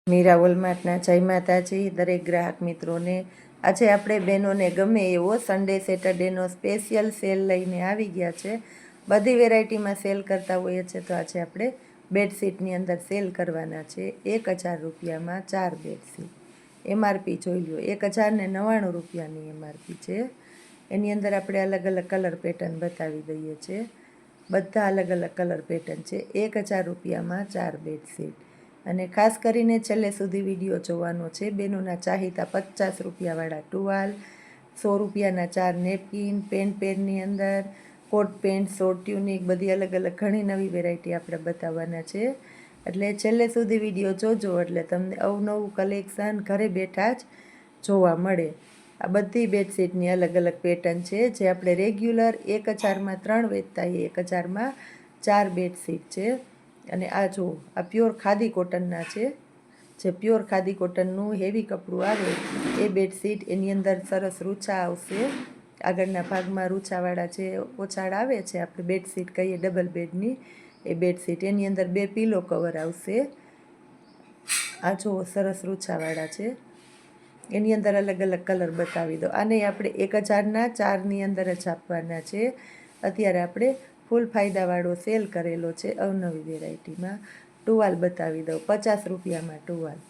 મીરા વોલમાર્ટના જય માતાજી દરેક ગ્રાહક મિત્રોને। આજે આપણે બહેનોને ગમે એવો સન્ડે સેટરડેનો સ્પેશિયલ સેલ લઈને આવી ગયા છે। બધી વેરાયટીમાં સેલ કરતા હોઈએ છીએ, તો આજે આપણે બેડશીટની અંદર સેલ કરવાના છે। 1000 રૂપિયામાં 4 બેડશીટ। એમઆરપી જોઈ લો, 1099 રૂપિયાની એમઆરપી છે। એની અંદર આપણે અલગ અલગ કલર પેટર્ન બતાવી દઈએ છીએ। બધા અલગ અલગ કલર પેટર્ન છે। 1000 રૂપિયામાં 4 બેડશીટ। અને ખાસ કરીને છેલ્લે સુધી વિડીયો જોવાનો છે। બેનોના ચાહિતા 50 રૂપિયાવાળા ટુવાલ, 100 રૂપિયાના 4 નેપકિન, પેન્ટ પેરની અંદર કોટ પેન્ટ, શોર્ટ ટ્યુનિક, બધી અલગ અલગ ઘણી નવી વેરાયટી આપણે બતાવવાના છે। એટલે છેલ્લે સુધી વિડીયો જોજો, એટલે તમને અવનવું કલેક્શન ઘરે બેઠા જ જોવા મળે। આ બધી બેડશીટની અલગ અલગ પેટર્ન છે, જે આપણે રેગ્યુલર 1000માં 3 વેચતા હોઈએ, 1000માં 4 બેડશીટ છે। અને આ જો આ પ્યોર ખાદી કોટનના છે, જે પ્યોર ખાદી કોટનનું હેવી કપડું આવે એ બેડશીટ। એની અંદર સરસ રૂછા આવશે, આગળના ભાગમાં રૂછાવાળા જે ઓછાળ આવે છે, આપણે બેડશીટ કહીએ ડબલ બેડની, એ બેડશીટ। એની અંદર 2 પીલો કવર આવશે। આ જો સરસ રૂછાવાળા છે, એની અંદર અલગ અલગ કલર બતાવી દો। આને આપણે 1000ના 4ની અંદર જ આપવાના છે। અત્યારે આપણે ફૂલ ફાયદાવાળો સેલ કરેલો છે અવનવી વેરાયટીમાં। ટુવાલ બતાવી દઉં, 50 રૂપિયામાં ટુવાલ।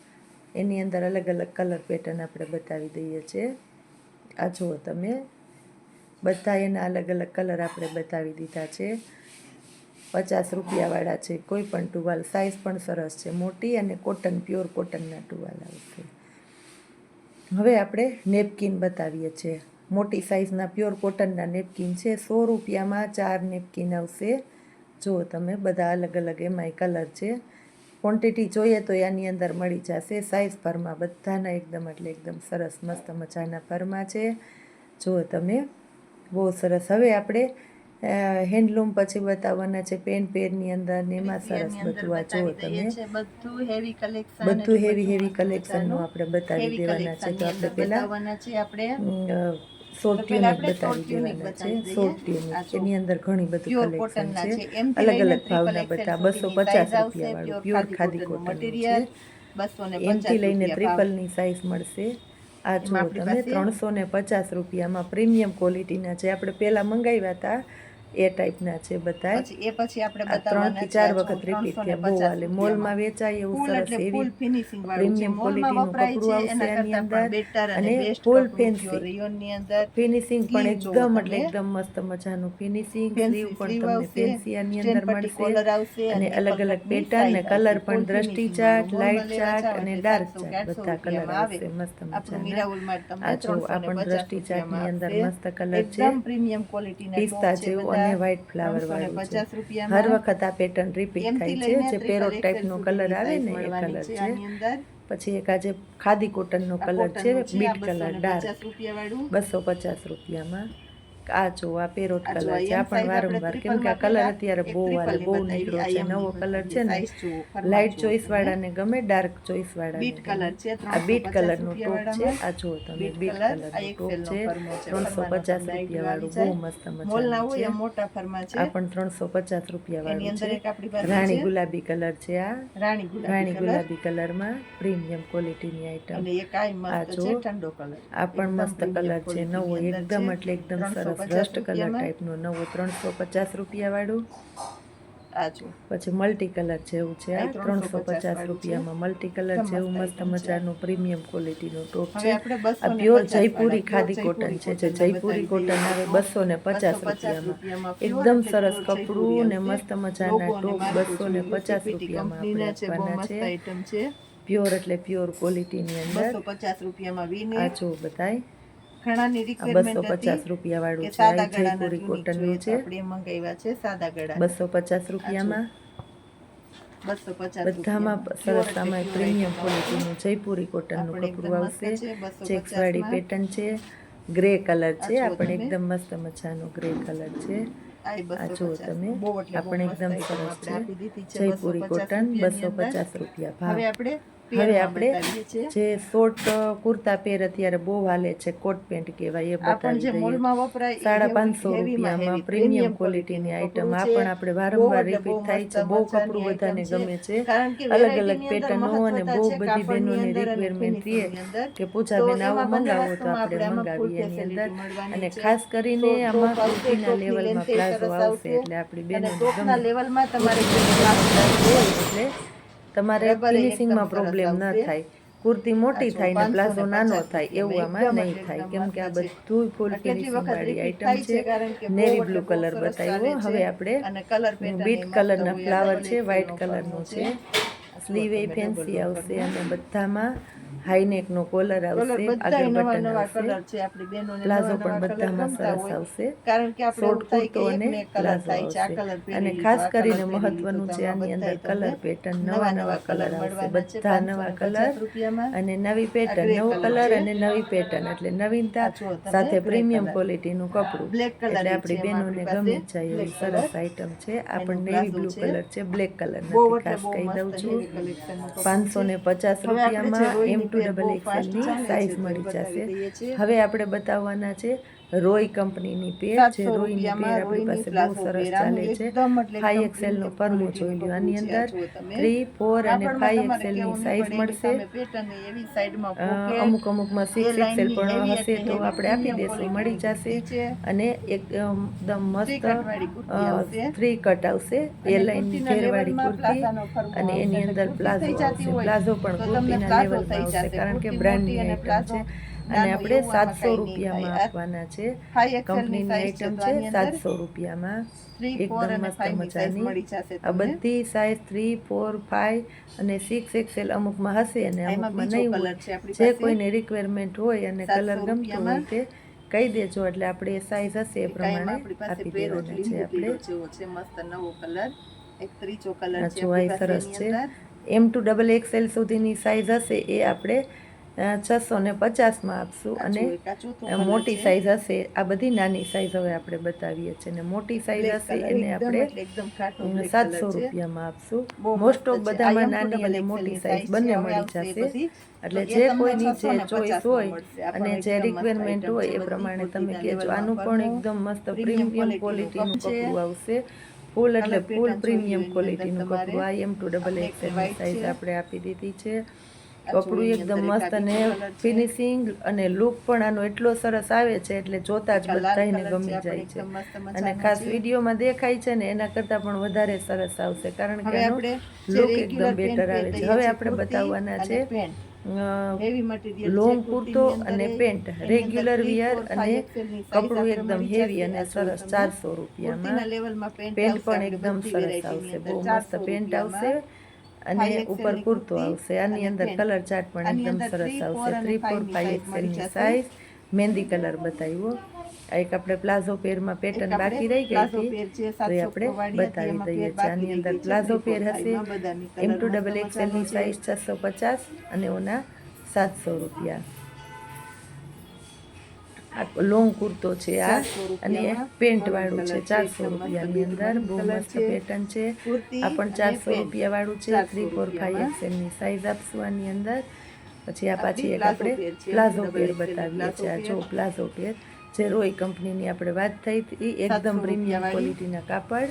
એની અંદર અલગ અલગ કલર પેટર્ન આપણે બતાવી દઈએ છીએ। આ જુઓ તમે, બધા એના અલગ અલગ કલર આપણે બતાવી દીધા છે। 50 રૂપિયાવાળા છે કોઈ પણ ટુવાલ, સાઇઝ પણ સરસ છે, મોટી અને કોટન, પ્યોર કોટનના ટુવાલ આવશે। હવે આપણે નેપકિન બતાવીએ છીએ। મોટી સાઇઝના પ્યોર કોટનના નેપકિન છે। 100 રૂપિયામાં 4 નેપકિન આવશે। જુઓ તમે, બધા અલગ અલગ એમાંય કલર છે। ક્વોન્ટિટી જોઈએ તો એની અંદર મળી જશે। સાઇઝ ફરમાં બધાના એકદમ એટલે એકદમ સરસ મસ્ત મજાના ફરમાં છે। જુઓ તમે, બહુ સરસ। હવે આપણે હેન્ડલૂમ પછી બતાવવાના છે પેન્ટ પેરની અંદર, ને એમાં સરસ બધું આ જુઓ તમે, બધું હેવી કલેક્શનનું આપણે બતાવી દેવાના છે। તો આપણે પહેલાં શોર્ટ ટ્યુનિક બતાવી દેવાના છે। શોર્ટ ટ્યુનિક એની અંદર ઘણી બધી કલેક્શન છે, અલગ અલગ ભાવના બધા। 250 રૂપિયાવાળું પ્યોર ખાદી કોટનનું છે। એમથી લઈને ટ્રિપલની સાઇઝ મળશે। આ જુઓ તમે, 350 રૂપિયામાં પ્રીમિયમ ક્વોલિટીના છે। આપણે પહેલાં મંગાવ્યા હતા એ ટાઈપના છે બધા। એ પછી આપણે 3 થી 4 વખત રિપીટ થયા, બહુ હાલે। મોલમાં વેચાય એવું સરસ એવી પ્રીમિયમ ક્વોલિટીનું કપડું આવશે આની અંદર, અને ફૂલ ફેન્સી ફિનિશિંગ પણ એકદમ એટલે એકદમ મસ્ત મજાનું ફિનિશિંગ। સ્લીવ પણ તમને ફેન્સી આની અંદર મળશે, અને અલગ અલગ પેટર્ન ને કલર પણ દ્રષ્ટિ ચાર્ટ, લાઇટ ચાર્ટ અને ડાર્ક ચાર્ટ બધા કલર આવશે મસ્ત મજાના। આ જો આ પણ દ્રષ્ટિ ચાર્ટની અંદર મસ્ત કલર છે, પિસ્તા જેવું અને વ્હાઇટ ફ્લાવર વાળું છે। હર વખત આ પેટર્ન રિપીટ થાય છે, જે પેરોટ ટાઈપનો કલર આવે ને એ કલર છે। પછી એક આજે ખાદી કોટનનો કલર છે, બીટ કલર ડાર્ક, 250 રૂપિયામાં। આ જો આ પેરોટ કલર છે, આ પણ વારંવાર, કેમ કે આ કલર અત્યારે બહુ હાલે, બહુ નીકળ્યો છે, નવો કલર છે ને। લાઇટ ચોઈસ વાળાને ગમે, ડાર્ક ચોઈસ વાળાને ગમે। આ બીટ કલરનું ટોપ છે, આ જુઓ તમે, બીટ કલરનું ટોપ છે, 350 રૂપિયાવાળું, બહુ મસ્ત મજાનું છે। આ પણ 350 રૂપિયાવાળું છે। રાણી ગુલાબી કલર છે, આ રાણી ગુલાબી કલરમાં પ્રીમિયમ ક્વોલિટીની આઈટમ। આ જો આ પણ મસ્ત કલર છે, નવો એકદમ એટલે એકદમ સરસ રસ્ટ કલર ટાઈપનો નવો, 350 રૂપિયાવાળું। પછી મલ્ટી કલર જેવું છે, આ 350 રૂપિયામાં મલ્ટી કલર જેવું મસ્ત મજાનું પ્રીમિયમ ક્વોલિટીનું ટોપ છે। આ પ્યોર જયપુરી ખાદી કોટન છે, જે જયપુરી કોટન આવે 250 રૂપિયામાં। એકદમ સરસ કપડું ને મસ્ત મજાના ટોપ 250 રૂપિયામાં આપણે આપવાના છે। પ્યોર એટલે પ્યોર ક્વોલિટીની અંદર। 250 રૂપિયામાં આ જો બધાય, 250 રૂપિયાવાળું છે, આ જયપુરી કોટનનું છે, 250 રૂપિયામાં। બધામાં સરસ આમાં પ્રીમિયમ ક્વોલિટીનું જયપુરી કોટનનું કપડું આવશે। ચેક્સવાળી પેટર્ન છે, ગ્રે કલર છે, આ પણ એકદમ મસ્ત મજાનો ગ્રે કલર છે। આ જુઓ તમે, આ પણ એકદમ સરસ છે, જયપુરી કોટન, 250 રૂપિયા ભાવ। હવે આપણે જે શોર્ટ કુર્તા પેર અત્યારે બહુ હાલે છે, કોટ પેન્ટ કહેવાય, એ બતાવી દઈએ. 550 રૂપિયામાં પ્રીમિયમ ક્વોલિટીની આઈટમ. આ પણ આપણે વારંવાર રિપીટ થાય છે, બહુ કપડું બધાને ગમે છે. અલગ અલગ પેટર્નો અને બહુ બધી બહેનોની રિક્વાયરમેન્ટ રહે કે પૂજાબેન આવું મંગાવો તો આપણે મંગાવીએ એની અંદર. અને ખાસ કરીને આમાં કુર્તીના લેવલમાં પ્લાઝો આવશે એટલે આપણી બેનોને લેવલમાં એટલે તમારે ફિનિશિંગમાં પ્રોબ્લેમ ન થાય. કુર્તી મોટી થાય ને પ્લાઝો નાનો થાય એવું આમાં નહીં થાય, કેમ કે આ બધું ફૂલ ફિનિશિંગ વાળી આઈટમ છે. નેવી બ્લુ કલર બતાવ્યો. હવે આપણે બીટ કલરના ફ્લાવર છે, વ્હાઈટ કલરનું છે. સ્લીવ એ ફેન્સી આવશે અને બધામાં હાઈનેક નો કોલર આવશે, આગળ બટન આવશે, પ્લાઝો પણ બધામાં સરસ આવશે. શોર્ટ કુર્તો અને પ્લાઝો આવશે. અને ખાસ કરીને મહત્વનું છે આની અંદર કલર પેટર્ન, નવા નવા કલર આવશે, બધા નવા કલર અને નવી પેટર્ન, નવો કલર અને નવી પેટર્ન, એટલે નવીનતા સાથે પ્રીમિયમ ક્વોલિટીનું કપડું. એટલે આપણી બહેનોને ગમી જાય એવી સરસ આઈટમ છે. આ પણ નેવી બ્લુ કલર છે, બ્લેક કલર નથી, ખાસ કહી દઉં છું. 550 રૂપિયામાં M2XXL ની સાઈઝ મળી જશે. હવે આપણે બતાવવાના છે રોય કંપનીની પેર. જે રોયની પેર આપણી પાસે બહુ સરસ ચાલે છે. 5XL નો પરમો જોઈ લો. આની અંદર 3, 4 અને 5XL ની સાઈઝ મળશે. અમુક અમુકમાં 6XL પણ હશે તો આપણે આપી દેશું, મળી જશે. અને એકદમ મસ્ત 3 કટ આવશે, એ લાઈનની ઘેરવાળી કુર્તી અને એની અંદર પ્લાઝો આવશે. પ્લાઝો પણ કુર્તીના લેવલમાં આવશે કારણ કે બ્રાન્ડની આઈટમ છે. અને આપણે 700 રૂપિયામાં આપવાના છે. કંપનીની આઈટમ છે, 700 રૂપિયામાં એકદમ મસ્ત મજાની. આ બધી સાઈઝ 3, 4, 5 અને 6XL અમુકમાં હશે અને અમુકમાં નહીં હોય. જે કોઈને રિક્વાયરમેન્ટ હોય અને કલર ગમતો હોય તે કહી દેજો, એટલે આપણે સાઈઝ હશે એ પ્રમાણે આપી દેવાના છે. આપણે મસ્ત નવો કલર, એક ત્રીજો કલર છે, સરસ છે. M2XXL સુધીની સાઈઝ હશે એ આપણે 650માં આપશું. અને મોટી સાઈઝ હશે, આ બધી નાની સાઈઝ હવે આપણે બતાવીએ છીએ, ને મોટી સાઈઝ હશે એને આપણે 700 રૂપિયામાં આપશું. મોસ્ટ ઓફ બધામાં નાની અને મોટી સાઈઝ બંને મળી જશે. એટલે જે કોઈની જે ચોઈસ હોય અને જે રિક્વાયરમેન્ટ હોય એ પ્રમાણે તમે કહેજો. આનું પણ એકદમ મસ્ત પ્રીમિયમ ક્વોલિટીનું કપડું આવશે. ફૂલ એટલે ફૂલ પ્રીમિયમ ક્વોલિટીનું કપડું. આ M2XXL ની સાઈઝ આપણે આપી દીધી છે. કપડું એકદમ મસ્ત અને ફિનિશિંગ અને લુક પણ આનો એટલો સરસ આવે છે એટલે જોતા જ બધાને ગમી જાય છે. અને ખાસ વિડીયોમાં દેખાય છે ને એના કરતાં પણ વધારે સરસ આવશે કારણ કે આનો લુક એકદમ બેટર આવે છે. હવે આપણે બતાવવાના છે લોંગ કુર્તો અને પેન્ટ, રેગ્યુલર વિયર અને કપડું એકદમ હેવી અને સરસ 400 રૂપિયામાં. પેન્ટ પણ એકદમ સરસ આવશે, બહુ મસ્ત પેન્ટ આવશે અને ઉપર કુર્તો આવશે. આની અંદર કલર ચાર્ટ પણ એકદમ સરસ આવશે. 3, 4, 5XL ની સાઈઝ. મહેંદી કલર બતાવ્યો. એક આપણે પ્લાઝો પેરમાં પેટર્ન બાકી રહી ગઈ હતી તો એ આપણે બતાવી દઈએ છીએ. આની અંદર પ્લાઝો પેર હશે. M2XXL ની સાઈઝ 650 અને ઓના 700 રૂપિયા. આ લોંગ કુર્તો છે આ, અને પેન્ટ વાળું છે 400 રૂપિયાની અંદર. બહુ મસ્ત પેટર્ન છે. આ પણ 400 રૂપિયા વાળું છે. 3, 4, 5XL ની સાઈઝ આપશું આની અંદર. પછી આ પાછી એક આપણે પ્લાઝો પેર બતાવીએ છીએ. આ જો પ્લાઝો પેર જે રોય કંપનીની આપણે વાત થઈ હતી, એકદમ પ્રીમિયમ ક્વોલિટીના કાપડ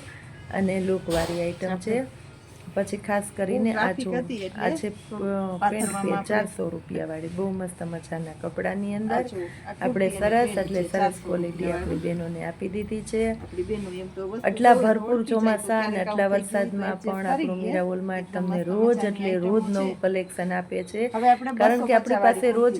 અને લુકવાળી આઈટમ છે. પછી ખાસ કરીને આ જો આ છે પેન્ટ પેર 400 રૂપિયા વાળી, બહુ મસ્ત મજાના કપડાની અંદર આપણે સરસ એટલે સરસ ક્વોલિટી આપણી બહેનોને આપી દીધી છે. આટલા ભરપૂર ચોમાસા અને આટલા વરસાદમાં પણ આપણું મીરા વોલમાર્ટ તમને રોજ એટલે રોજ નવું કલેક્શન આપે છે કારણ કે આપણી પાસે રોજ